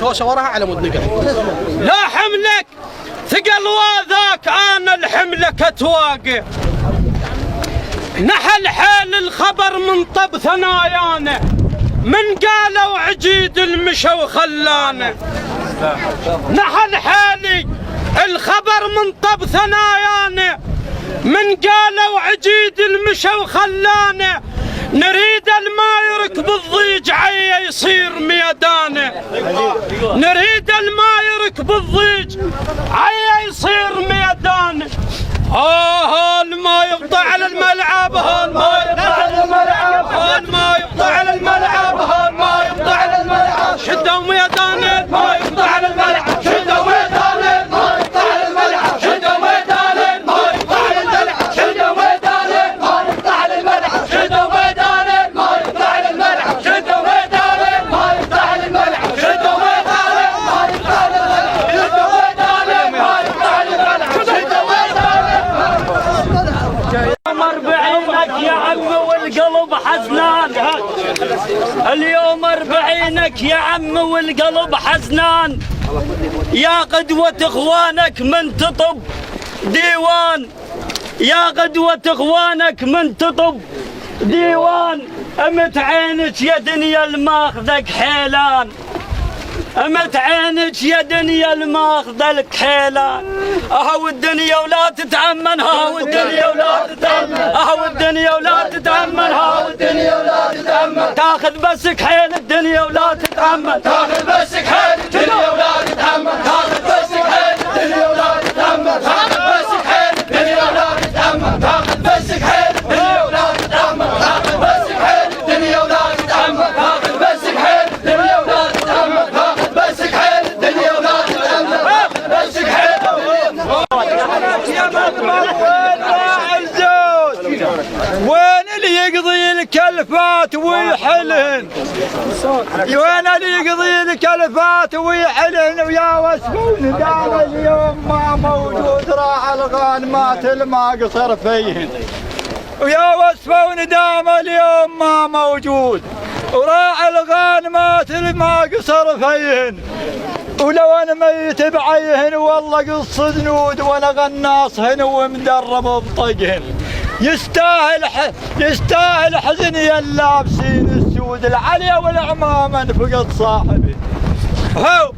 شوشه وراها على مود نقل. لا حملك ثقل وذاك انا الحملك اتواقع. نحل حال الخبر من طب ثنايانا، من قالوا عجيد المشى وخلانا. نحل حالي الخبر من طب ثنايانا، من قالوا عجيد المشى وخلانا. نريد الما يركب الضيج عي يصير ميدانه. نريد الما يركب الضيج عي يصير ميدانه. ما يبطى على الملعب، ما يبطى على الملعب، ما يبطى على الملعب، ما يبطى على الملعب. شدوا ميدانه، ما يبطى على الملعب. شدوا ميدانه، ما يبطى على الملعب. شدوا ميدانه، ما يبطى على الملعب. شدوا ميدانه، ما يبطى على الملعب. شدوا ميدانه، ما يبطى على الملعب. شدوا ميدانه، ما يبطى على الملعب. شدوا ميدانه، ما يبطى على الملعب. شدوا ميدانه، ما يبطى على الملعب. شدوا ميدانه. يا عم والقلب حزنان، اليوم 40 يا عم والقلب حزنان. يا قدوة اخوانك من تطب ديوان، يا قدوة اخوانك من تطب ديوان. امت عينك يا دنيا الماخذك حيلان، امت عينك يا دنيا الماخذك حيلان. اهو الدنيا ولا تتأمن، هاو الدنيا ولا تتأمن، اهو الدنيا ولا تتأمن، هاو الدنيا ولا تتأمن. تاخذ بسك حيل الدنيا ولا تتأمن، تاخذ بسك حيل الدنيا ولا تتأمن، تاخذ بسك حيل الدنيا ولا تتأمن، تاخذ بسك حيل الدنيا ولا تتأمن، تاخذ بسك حيل الدنيا ولا تتأمن، تاخذ بسك حيل الدنيا ولا تتأمن، تاخذ بسك حيل الدنيا ولا تتأمن، تاخذ بسك حيل الدنيا ولا تتأمن، تاخذ بسك حيل. وين اللي يقضي الكلفات ويحلهن؟ وين اللي يقضي الكلفات ويحلهن؟ ويا وسفون دام اليوم ما موجود، راح الغانمات الما قصر فيهن. ويا وسفون دام اليوم ما موجود، وراح الغانمات الما قصر فيهن. ولو انا ميت بعيهن والله قص ذنود، وانا غناصهن ومدرب بطقهن. يستاهل حزني اللابسين السود العليا والعمامه فقد صاحبي. هو